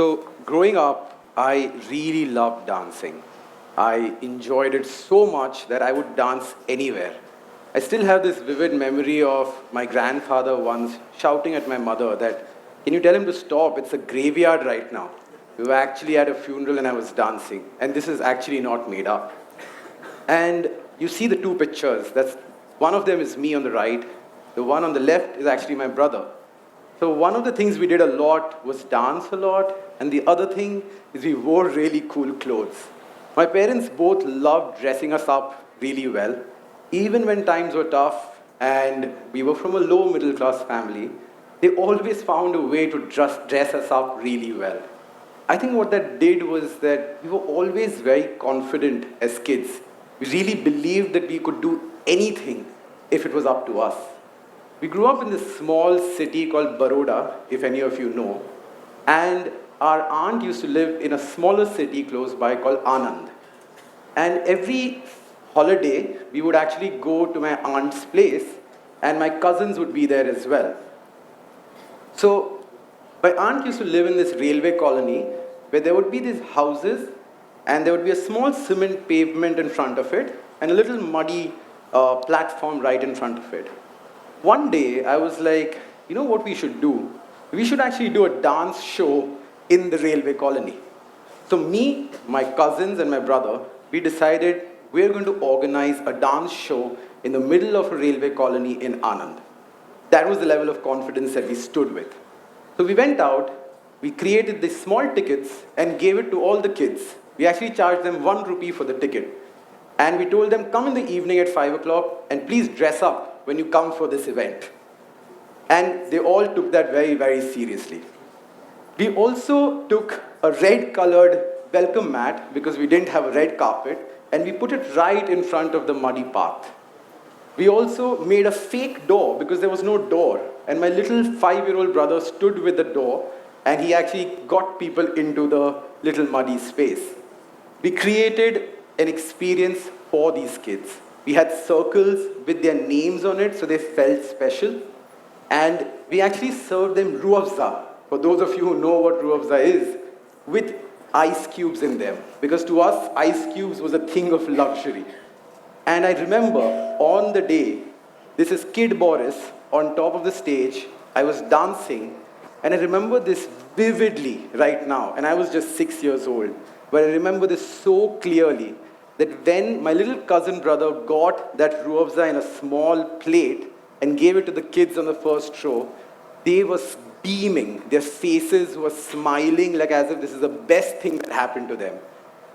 So, growing up, I really loved dancing. I enjoyed it so much that I would dance anywhere. I still have this vivid memory of my grandfather once shouting at my mother that, "Can you tell him to stop? It's a graveyard right now." We were actually at a funeral and I was dancing. And this is actually not made up. And you see the two pictures. That's one of them is me on the right. The one on the left is actually my brother. So one of the things we did a lot was dance a lot, and the other thing is we wore really cool clothes. My parents both loved dressing us up really well. Even when times were tough and we were from a low middle class family, they always found a way to dress us up really well. I think what that did was that we were always very confident as kids. We really believed that we could do anything if it was up to us. We grew up in this small city called Baroda, if any of you know, and our aunt used to live in a smaller city close by called Anand. And every holiday, we would actually go to my aunt's place, and my cousins would be there as well. So, my aunt used to live in this railway colony where there would be these houses, and there would be a small cement pavement in front of it, and a little muddy platform right in front of it. One day, I was like, you know what we should do? We should actually do a dance show in the railway colony. So me, my cousins, and my brother, we decided we're going to organize a dance show in the middle of a railway colony in Anand. That was the level of confidence that we stood with. So we went out, we created these small tickets and gave it to all the kids. We actually charged them 1 rupee for the ticket. And we told them, come in the evening at 5 o'clock and please dress up when you come for this event. And they all took that very, very seriously. We also took a red-colored welcome mat because we didn't have a red carpet, and we put it right in front of the muddy path. We also made a fake door because there was no door, and my little 5-year-old brother stood with the door, and he actually got people into the little muddy space. We created an experience for these kids. We had circles with their names on it so they felt special. And we actually served them ruafza, for those of you who know what ruafza is, with ice cubes in them. Because to us, ice cubes was a thing of luxury. And I remember on the day, this is Kid Boris on top of the stage, I was dancing, and I remember this vividly right now, and I was just 6 years old, but I remember this so clearly that when my little cousin brother got that ruafza in a small plate and gave it to the kids on the first row, they were beaming. Their faces were smiling like as if this is the best thing that happened to them.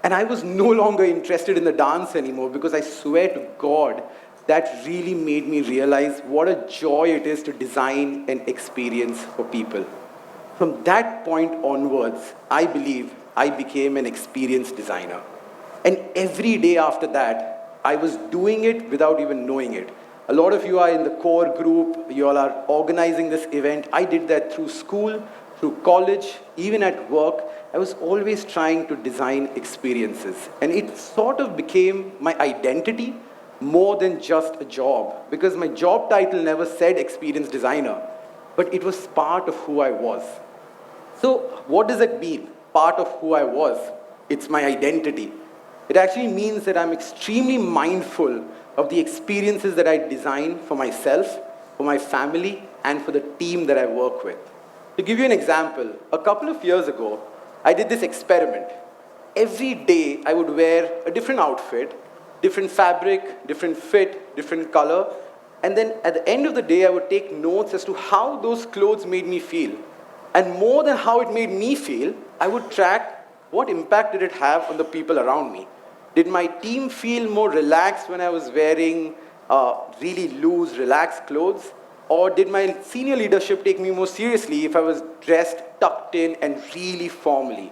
And I was no longer interested in the dance anymore because I swear to God, that really made me realize what a joy it is to design an experience for people. From that point onwards, I believe I became an experience designer. And every day after that, I was doing it without even knowing it. A lot of you are in the core group, you all are organizing this event. I did that through school, through college, even at work. I was always trying to design experiences. And it sort of became my identity more than just a job. Because my job title never said experience designer, but it was part of who I was. So what does it mean, part of who I was? It's my identity. It actually means that I'm extremely mindful of the experiences that I design for myself, for my family, and for the team that I work with. To give you an example, a couple of years ago, I did this experiment. Every day, I would wear a different outfit, different fabric, different fit, different color, and then at the end of the day, I would take notes as to how those clothes made me feel. And more than how it made me feel, I would track what impact did it have on the people around me. Did my team feel more relaxed when I was wearing really loose, relaxed clothes? Or did my senior leadership take me more seriously if I was dressed, tucked in, and really formally?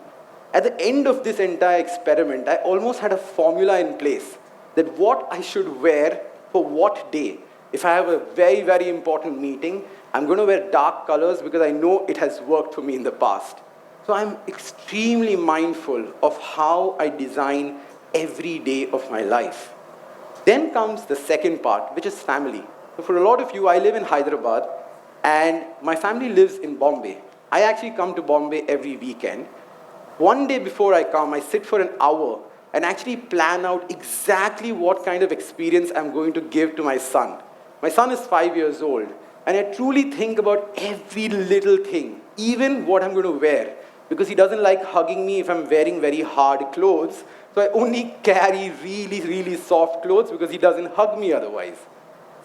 At the end of this entire experiment, I almost had a formula in place that what I should wear for what day. If I have a very, very important meeting, I'm going to wear dark colors because I know it has worked for me in the past. So I'm extremely mindful of how I design every day of my life. Then comes the second part, which is family. So for a lot of you, I live in Hyderabad, and my family lives in Bombay. I actually come to Bombay every weekend, One day before I come, I sit for an hour and actually plan out exactly what kind of experience I'm going to give to my son. My son is 5 years old, and I truly think about every little thing, even what I'm going to wear, because he doesn't like hugging me if I'm wearing very hard clothes. So I only carry really, really soft clothes because he doesn't hug me otherwise.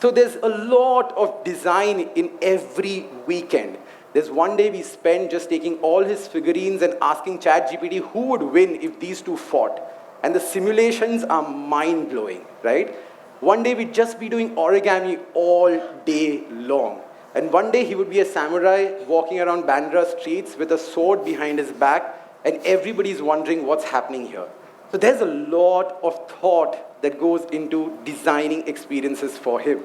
So there's a lot of design in every weekend. There's one day we spend just taking all his figurines and asking ChatGPT who would win if these two fought. And the simulations are mind-blowing, right? One day we'd just be doing origami all day long. And one day he would be a samurai walking around Bandra streets with a sword behind his back, and everybody's wondering what's happening here. So there's a lot of thought that goes into designing experiences for him.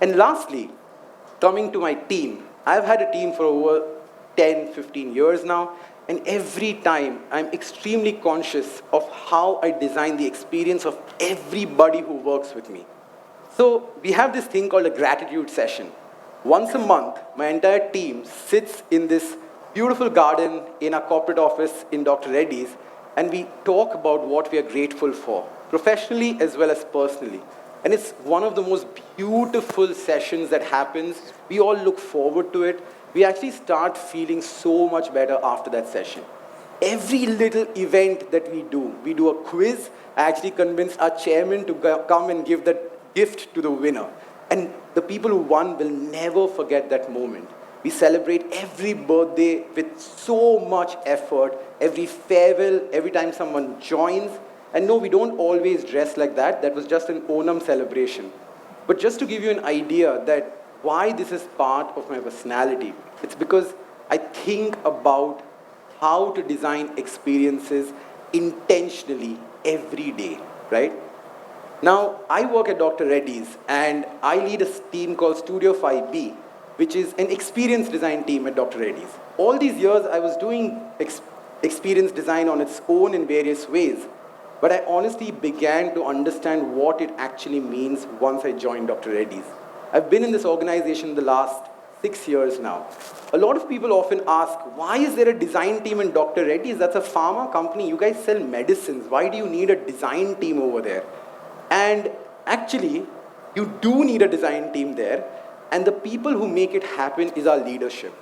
And lastly, coming to my team, I've had a team for over 10, 15 years now, and every time I'm extremely conscious of how I design the experience of everybody who works with me. So we have this thing called a gratitude session. Once a month, my entire team sits in this beautiful garden in our corporate office in Dr. Reddy's, and we talk about what we are grateful for, professionally as well as personally. And it's one of the most beautiful sessions that happens. We all look forward to it. We actually start feeling so much better after that session. Every little event that we do a quiz. I actually convinced our chairman to come and give that gift to the winner. And the people who won will never forget that moment. We celebrate every birthday with so much effort, every farewell, every time someone joins. And no, we don't always dress like that. That was just an Onam celebration. But just to give you an idea that why this is part of my personality, it's because I think about how to design experiences intentionally every day, right? Now, I work at Dr. Reddy's, and I lead a team called Studio 5B, which is an experience design team at Dr. Reddy's. All these years, I was doing experience design on its own in various ways, but I honestly began to understand what it actually means once I joined Dr. Reddy's. I've been in this organization the last 6 years now. A lot of people often ask, why is there a design team in Dr. Reddy's? That's a pharma company. You guys sell medicines. Why do you need a design team over there? And actually, you do need a design team there, and the people who make it happen is our leadership.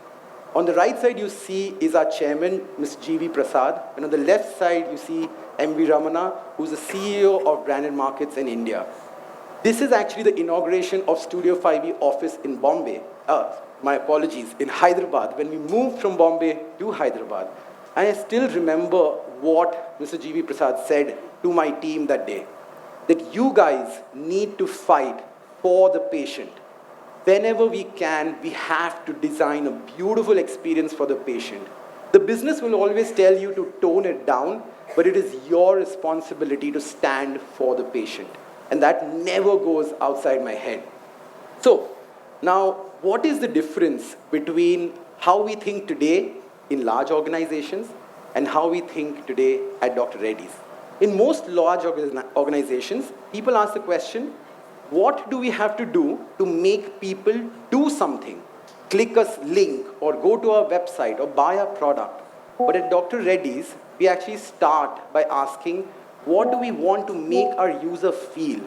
On the right side, you see is our chairman, Ms. G.V. Prasad, and on the left side, you see M.V. Ramana, who's the CEO of Branded Markets in India. This is actually the inauguration of Studio 5E office in Bombay. My apologies, in Hyderabad, when we moved from Bombay to Hyderabad. And I still remember what Mr. G.V. Prasad said to my team that day, that you guys need to fight for the patient. Whenever we can, we have to design a beautiful experience for the patient. The business will always tell you to tone it down, but it is your responsibility to stand for the patient. And that never goes outside my head. So, now, what is the difference between how we think today in large organizations and how we think today at Dr. Reddy's? In most large organizations, people ask the question, what do we have to do to make people do something? Click a link or go to our website or buy a product. But at Dr. Reddy's, we actually start by asking, what do we want to make our user feel?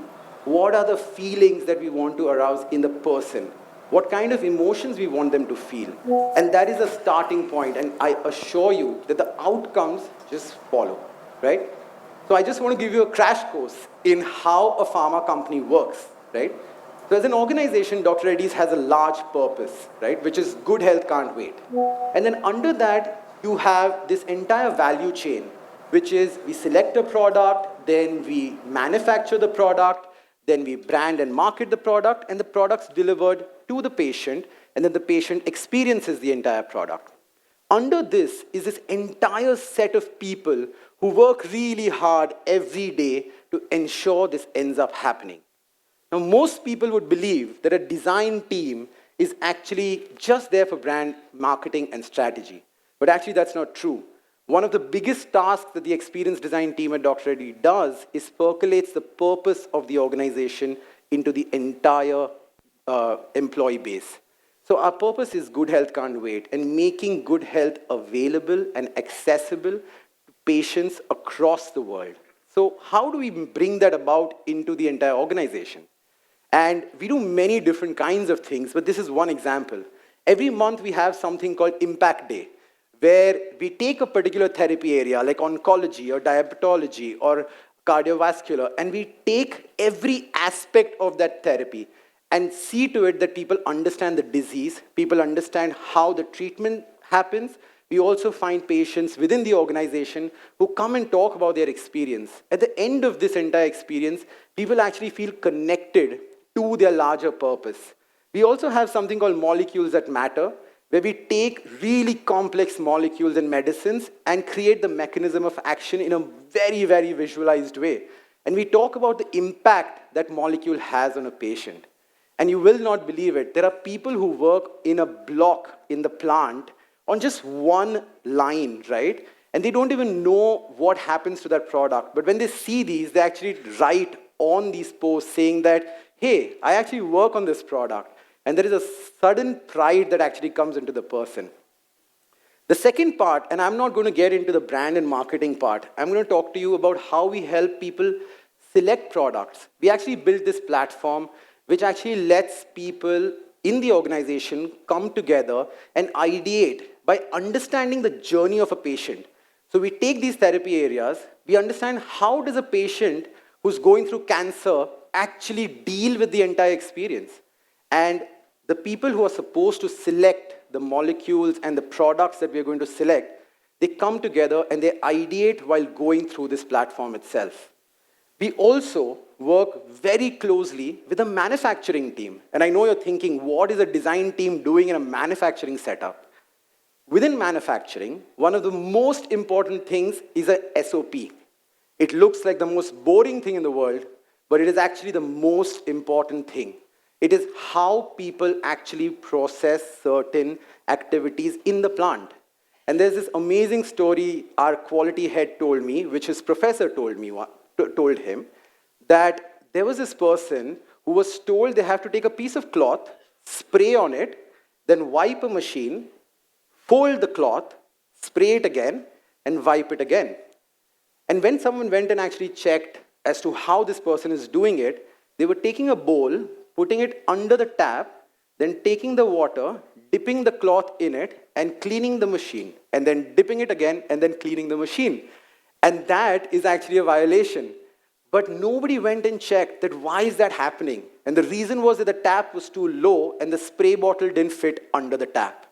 What are the feelings that we want to arouse in the person? What kind of emotions we want them to feel? And that is a starting point, and I assure you that the outcomes just follow, right? So I just want to give you a crash course in how a pharma company works, right? So as an organization, Dr. Reddy's has a large purpose, right? Which is good health can't wait. And then under that, you have this entire value chain, which is we select a product, then we manufacture the product, then we brand and market the product, and the product's delivered to the patient, and then the patient experiences the entire product. Under this is this entire set of people who work really hard every day to ensure this ends up happening. Now, most people would believe that a design team is actually just there for brand marketing and strategy. But actually, that's not true. One of the biggest tasks that the experience design team at Dr. Reddy does is percolates the purpose of the organization into the entire employee base. So our purpose is good health can't wait, and making good health available and accessible patients across the world. So how do we bring that about into the entire organization? And we do many different kinds of things, but this is one example. Every month we have something called Impact Day, where we take a particular therapy area like oncology or diabetology or cardiovascular, and we take every aspect of that therapy and see to it that people understand the disease, people understand how the treatment happens. We also find patients within the organization who come and talk about their experience. At the end of this entire experience, people actually feel connected to their larger purpose. We also have something called Molecules That Matter, where we take really complex molecules and medicines and create the mechanism of action in a very, very visualized way. And we talk about the impact that molecule has on a patient. And you will not believe it, there are people who work in a block in the plant on just one line, right? And they don't even know what happens to that product. But when they see these, they actually write on these posts saying that, hey, I actually work on this product. And there is a sudden pride that actually comes into the person. The second part, and I'm not going to get into the brand and marketing part, I'm going to talk to you about how we help people select products. We actually built this platform which actually lets people in the organization come together and ideate by understanding the journey of a patient. So we take these therapy areas, we understand how does a patient who's going through cancer actually deal with the entire experience. And the people who are supposed to select the molecules and the products that we are going to select, they come together and they ideate while going through this platform itself. We also work very closely with a manufacturing team. And I know you're thinking, what is a design team doing in a manufacturing setup? Within manufacturing, one of the most important things is a SOP. It looks like the most boring thing in the world, but it is actually the most important thing. It is how people actually process certain activities in the plant. And there's this amazing story our quality head told me, which his professor told him, that there was this person who was told they have to take a piece of cloth, spray on it, then wipe a machine, fold the cloth, spray it again, and wipe it again. And when someone went and actually checked as to how this person is doing it, they were taking a bowl, putting it under the tap, then taking the water, dipping the cloth in it, and cleaning the machine, and then dipping it again, and then cleaning the machine. And that is actually a violation. But nobody went and checked that why is that happening? And the reason was that the tap was too low and the spray bottle didn't fit under the tap.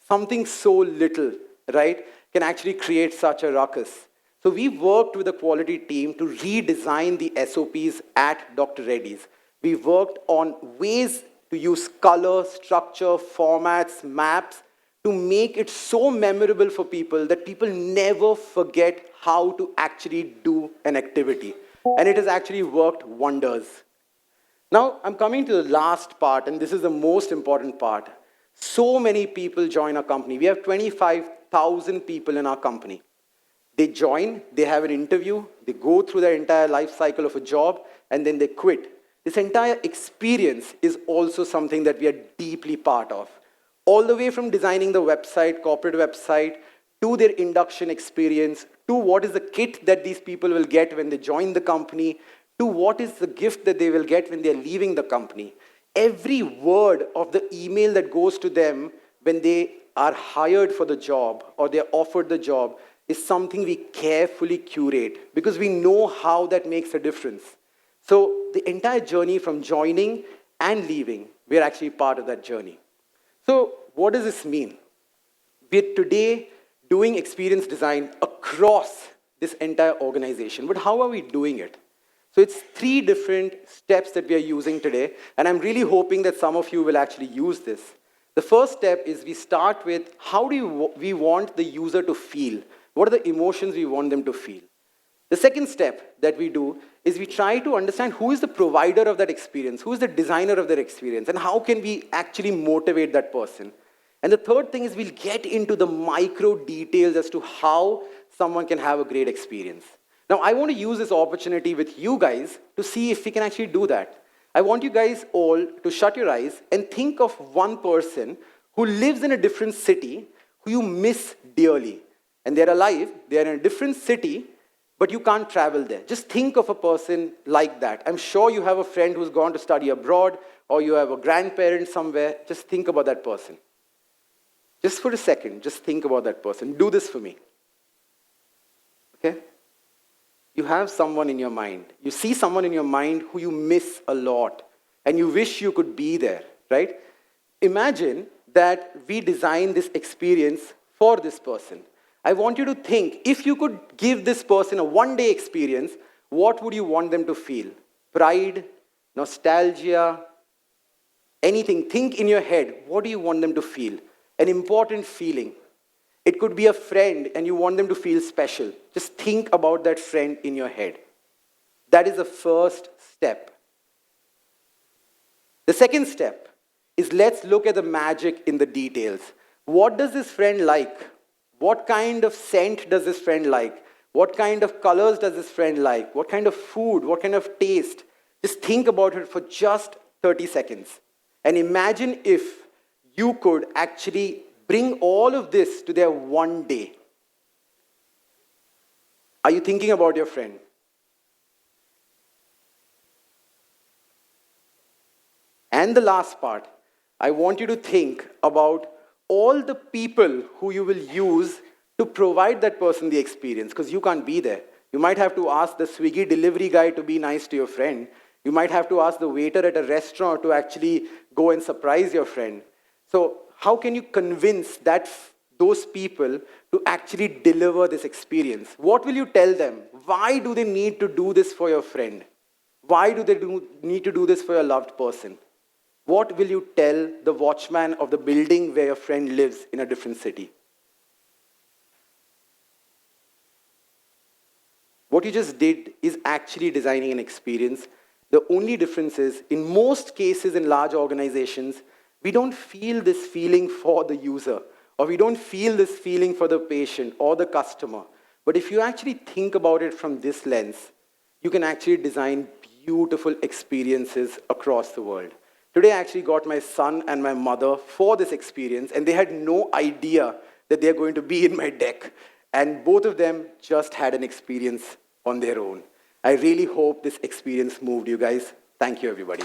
Something so little, right, can actually create such a ruckus. So we worked with the quality team to redesign the SOPs at Dr. Reddy's. We worked on ways to use color, structure, formats, maps to make it so memorable for people that people never forget how to actually do an activity. And it has actually worked wonders. Now, I'm coming to the last part, and this is the most important part. So many people join our company. We have 25,000 people in our company. They join, they have an interview, they go through their entire life cycle of a job, and then they quit. This entire experience is also something that we are deeply part of. All the way from designing the website, corporate website, to their induction experience, to what is the kit that these people will get when they join the company, to what is the gift that they will get when they're leaving the company. Every word of the email that goes to them when they are hired for the job or they're offered the job is something we carefully curate because we know how that makes a difference. So the entire journey from joining and leaving, we're actually part of that journey. So what does this mean? We're today doing experience design across this entire organization, but how are we doing it? So it's 3 different steps that we are using today, and I'm really hoping that some of you will actually use this. The first step is we start with how do we want the user to feel? What are the emotions we want them to feel? The second step that we do is we try to understand who is the provider of that experience, who is the designer of that experience, and how can we actually motivate that person. And the third thing is we'll get into the micro details as to how someone can have a great experience. Now, I want to use this opportunity with you guys to see if we can actually do that. I want you guys all to shut your eyes and think of one person who lives in a different city who you miss dearly. and they're alive, they're in a different city, but you can't travel there. Just think of a person like that. I'm sure you have a friend who's gone to study abroad, or you have a grandparent somewhere. Just think about that person. Just for a second, just think about that person. Do this for me. Okay? You have someone in your mind. You see someone in your mind who you miss a lot, and you wish you could be there, right? Imagine that we design this experience for this person. I want you to think, if you could give this person a one-day experience, what would you want them to feel? Pride, nostalgia, anything. Think in your head, what do you want them to feel? An important feeling. It could be a friend and you want them to feel special. Just think about that friend in your head. That is the first step. The second step is, let's look at the magic in the details. What does this friend like? What kind of scent does this friend like? What kind of colors does this friend like? What kind of food? What kind of taste? Just think about it for just 30 seconds. And imagine if you could actually bring all of this to their one day. Are you thinking about your friend? And the last part, I want you to think about all the people who you will use to provide that person the experience, because you can't be there. You might have to ask the Swiggy delivery guy to be nice to your friend. You might have to ask the waiter at a restaurant to actually go and surprise your friend. So how can you convince those people to actually deliver this experience? What will you tell them? Why do they need to do this for your friend? Why do they need to do this for your loved person? What will you tell the watchman of the building where your friend lives in a different city? What you just did is actually designing an experience. The only difference is, in most cases in large organizations, we don't feel this feeling for the user, or we don't feel this feeling for the patient or the customer. But if you actually think about it from this lens, you can actually design beautiful experiences across the world. Today I actually got my son and my mother for this experience, and they had no idea that they're going to be in my deck. And both of them just had an experience on their own. I really hope this experience moved you guys. Thank you, everybody.